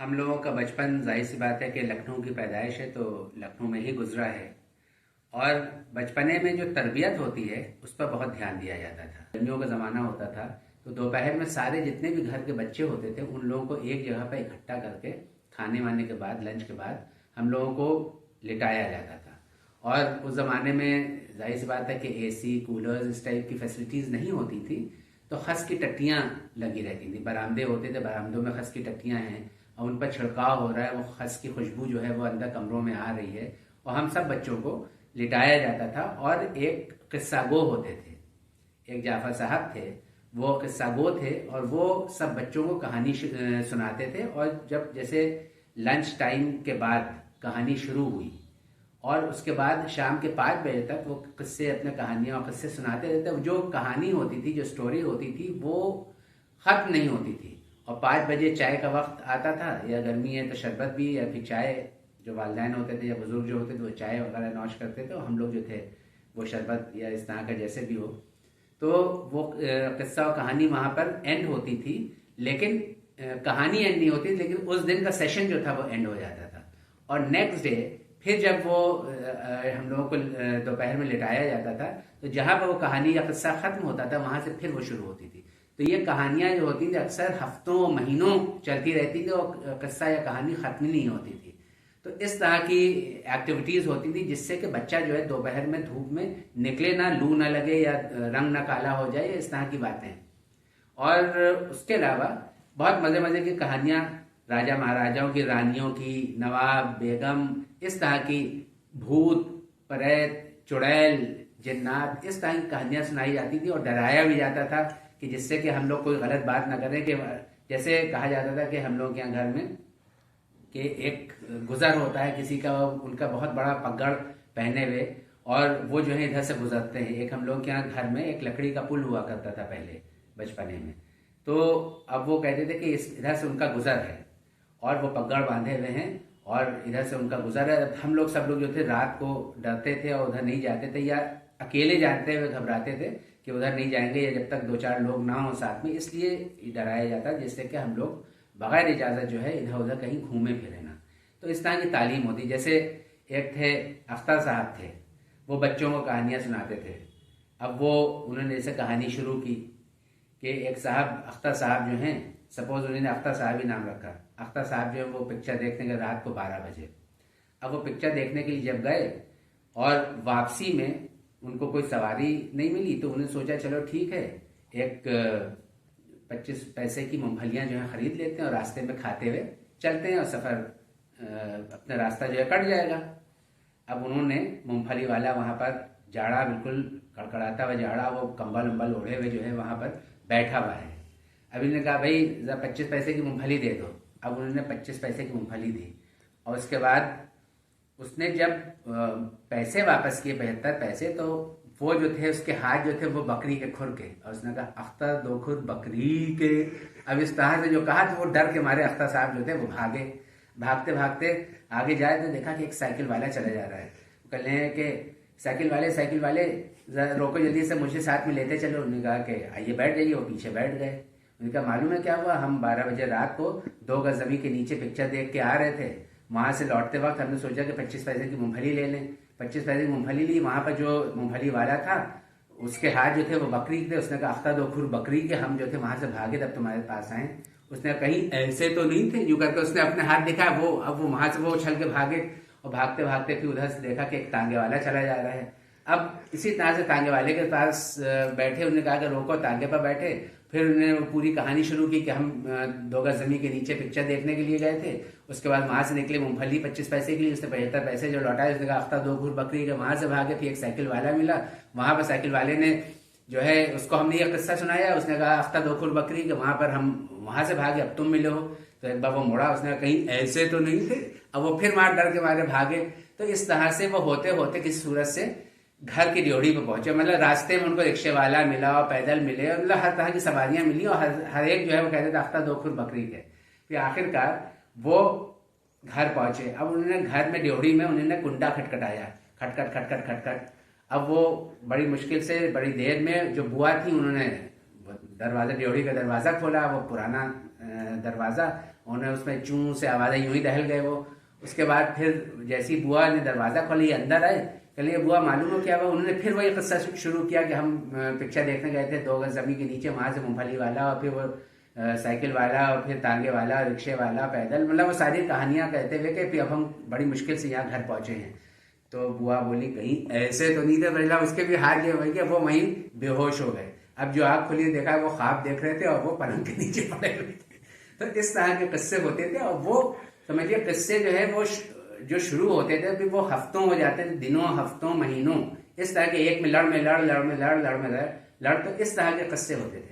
हम लोगों का बचपन जाहिर सी बात है कि लखनऊ की पैदाइश है तो लखनऊ में ही गुजरा है। और बचपने में जो तरबियत होती है उस पर बहुत ध्यान दिया जाता था। गर्मियों का ज़माना होता था तो दोपहर में सारे जितने भी घर के बच्चे होते थे उन लोगों को एक जगह पर इकट्ठा करके खाने वाने के बाद, लंच के बाद हम लोगों को लिटाया जाता था। और उस ज़माने में जाहिर सी बात है कि एसी, कूलर्स, इस टाइप की फैसिलिटीज़ नहीं होती थी, तो खस की टट्टियाँ लगी रहती थी। बरामदे होते थे, बरामदों में खस की टट्टियाँ हैं और उन पर छिड़काव हो रहा है, वो खस की खुशबू जो है वो अंदर कमरों में आ रही है और हम सब बच्चों को लिटाया जाता था। और एक किस्सा गो होते थे, एक जाफर साहब थे, वो किस्सा गो थे और वो सब बच्चों को कहानी सुनाते थे। और जब जैसे लंच टाइम के बाद कहानी शुरू हुई और उसके बाद शाम के 5 बजे तक वो किस्से, अपने कहानियाँ और किस्से सुनाते रहते। जो कहानी होती थी, जो स्टोरी होती थी, वो ख़त्म नहीं होती थी। और 5 बजे चाय का वक्त आता था, या गर्मी है तो शरबत भी, या फिर चाय, जो वालदैन होते थे या बुज़ुर्ग जो होते थे वो चाय वगैरह नौश करते थे और हम लोग जो थे वो शरबत या इस तरह का जैसे भी हो। तो वो किस्सा और कहानी वहाँ पर एंड होती थी, लेकिन कहानी एंड नहीं होती, लेकिन उस दिन का सेशन जो था वो एंड हो जाता था। और नेक्स्ट डे फिर जब वो हम लोगों को दोपहर में लिटाया जाता था तो जहाँ पर वो कहानी या किस्सा ख़त्म होता था वहाँ से फिर वो शुरू होती थी। तो ये कहानियाँ जो होती थी अक्सर हफ्तों महीनों चलती रहती थी और किस्सा या कहानी ख़त्म ही नहीं होती थी। तो इस तरह की एक्टिविटीज़ होती थी जिससे कि बच्चा जो है दोपहर में धूप में निकले ना, लू ना लगे या रंग ना काला हो जाए, इस तरह की बातें। और उसके अलावा बहुत मज़े मज़े की कहानियाँ, राजा महाराजाओं की, रानियों की, नवाब, बेगम, इस तरह की, भूत, प्रेत, चुड़ैल, जिन्नात, इस तरह की कहानियाँ सुनाई जाती थी। और डराया भी जाता था कि जिससे कि हम लोग कोई गलत बात ना करें। कि जैसे कहा जाता था कि हम लोग के यहाँ घर में कि एक गुजर होता है किसी का, उनका बहुत बड़ा पगड़ पहने हुए, और वो जो है इधर से गुजरते हैं। एक हम लोग के यहाँ घर में एक लकड़ी का पुल हुआ करता था पहले बचपने में, तो अब वो कहते थे कि इस इधर से उनका गुजर है और वो पगड़ बांधे हुए हैं और इधर से उनका गुजर है। हम लोग सब लोग जो थे रात को डरते थे और उधर नहीं जाते थे, या अकेले जाते हुए घबराते थे कि उधर नहीं जाएंगे, या जब तक 2-4 लोग ना हो साथ में, इसलिए डराया जाता जिससे कि हम लोग बगैर इजाज़त जो है इधर उधर कहीं घूमे फिरे ना। तो इस तरह की तालीम होती। जैसे एक थे अख्तर साहब थे, वो बच्चों को कहानियाँ सुनाते थे। अब वो उन्होंने जैसे कहानी शुरू की कि एक साहब, अख्तर साहब जो हैं, सपोज उन्होंने अख्तर साहब ही नाम रखा, अख्तर साहब जो है वो पिक्चर देखने गए रात को 12 बजे। अब वो पिक्चर देखने के लिए जब गए और वापसी में उनको कोई सवारी नहीं मिली, तो उन्होंने सोचा चलो ठीक है, एक 25 पैसे की मूंगफलियाँ जो है ख़रीद लेते हैं और रास्ते में खाते हुए चलते हैं और सफ़र, अपना रास्ता जो है कट जाएगा। अब उन्होंने, मूंगफली वाला वहाँ पर, जाड़ा बिल्कुल कड़कड़ाता हुआ जाड़ा, वो कंबल उम्बल ओढ़े हुए जो है वहाँ पर बैठा हुआ है। अब इन्होंने कहा भाई ज़रा 25 पैसे की मूंगफली दे दो। अब उन्होंने 25 पैसे की मूंगफली दी और उसके बाद उसने जब पैसे वापस किए, 75 पैसे, तो वो जो थे उसके हाथ जो थे वो बकरी के खुर के, और उसने कहा अख्तर 2 खुर बकरी के। अब इस तरह से जो कहा तो वो डर के मारे अख्तर साहब जो थे वो भागे। भागते भागते आगे जाए तो देखा कि एक साइकिल वाला चला जा रहा है। कह रहे हैं कि साइकिल वाले जरा रोको, जल्दी से मुझे साथ में लेते चलो। उन्होंने कहा कि आइए बैठ जाइए। वो पीछे बैठ गए। उन्होंने कहा मालूम है क्या हुआ, हम 12 बजे रात को 2 गज ज़मीन के नीचे पिक्चर देख के आ रहे थे, वहाँ से लौटते वक्त हमने सोचा कि 25 पैसे की मूंगफली ले लें। 25 पैसे की मूंगफली ली। वहाँ पर जो मूंगफली वाला था उसके हाथ जो थे वो बकरी के थे। उसने कहा अख्तर 2 खुर बकरी के, हम जो थे वहाँ से भागे तब तुम्हारे पास आए। उसने कहीं ऐसे तो नहीं थे, यूँ करके उसने अपने हाथ दिखाया। वो अब वो वहाँ से वो उछल के भागे और भागते भागते फिर उधर से देखा कि एक तांगे वाला चला जा रहा है। अब इसी तरह से तांगे वाले के पास बैठे, उन्होंने कहा कि रोको, तांगे पर बैठे। फिर उन्होंने वो पूरी कहानी शुरू की कि हम 2 गज ज़मीन के नीचे पिक्चर देखने के लिए गए थे। उसके बाद वहाँ से निकले, मूंगफली 25 पैसे की ली, उसने 75 पैसे जो लौटाए, उसने कहा अख्तर 2 खुर बकरी के। वहाँ से भागे, फिर एक साइकिल वाला मिला। वहाँ पर साइकिल वाले ने जो है उसको हमने ये किस्सा सुनाया। उसने कहा अख्तर 2 खुर बकरी के। वहाँ पर हम वहाँ से भागे, अब तुम मिले हो। तो एक बार वो मुड़ा, उसने कहा कहीं ऐसे तो नहीं थे। अब वो फिर मार डर के मारे भागे। तो इस तरह से वो होते होते किसी सूरत से घर की ड्योढ़ी पे पहुंचे। मतलब रास्ते में उनको रिक्शे वाला मिला और पैदल मिले, और मतलब हर तरह की सवारियां मिली, और हर एक जो है वो कहते थे अख्तर 2 खुर बकरी के। फिर आखिरकार वो घर पहुंचे। अब उन्होंने घर में ड्योढ़ी में उन्होंने कुंडा खटखटाया, खटखट खटखट खटखट। अब वो बड़ी मुश्किल से, बड़ी देर में जो बुआ थी उन्होंने दरवाज़ा, ड्योढ़ी का दरवाज़ा खोला। वो पुराना दरवाज़ा, उन्होंने उसमें चूं से आवाज़ें यूं ही दहल गए वो। उसके बाद फिर जैसी बुआ ने दरवाज़ा खोला, ये अंदर आए, चलिए बुआ मालूम हो क्या हुआ। उन्होंने फिर वही किस्सा शुरू किया कि हम पिक्चर देखने गए थे 2 गज जमीन के नीचे, वहाँ से मूंगफली वाला और फिर वो साइकिल वाला और फिर तांगे वाला, रिक्शे वाला, पैदल, मतलब वो सारी कहानियां कहते हुए कि अब हम बड़ी मुश्किल से यहाँ घर पहुंचे हैं। तो बुआ बोली कहीं ऐसे तो नहीं थे, पहला उसके भी हाल ये हुए कि वो वहीं बेहोश हो गए। अब जो आँख खुली देखा वो ख्वाब देख रहे थे और वो पलंग के नीचे पड़े हुए थे। तो इस तरह के किस्से होते थे। और वो समझिए किस्से जो है वो जो शुरू होते थे फिर वो हफ्तों हो जाते थे, दिनों, हफ्तों, महीनों, इस तरह के एक में लड़ में लड़, लड़ में लड़, लड़ में लड़, तो इस तरह के किस्से होते थे।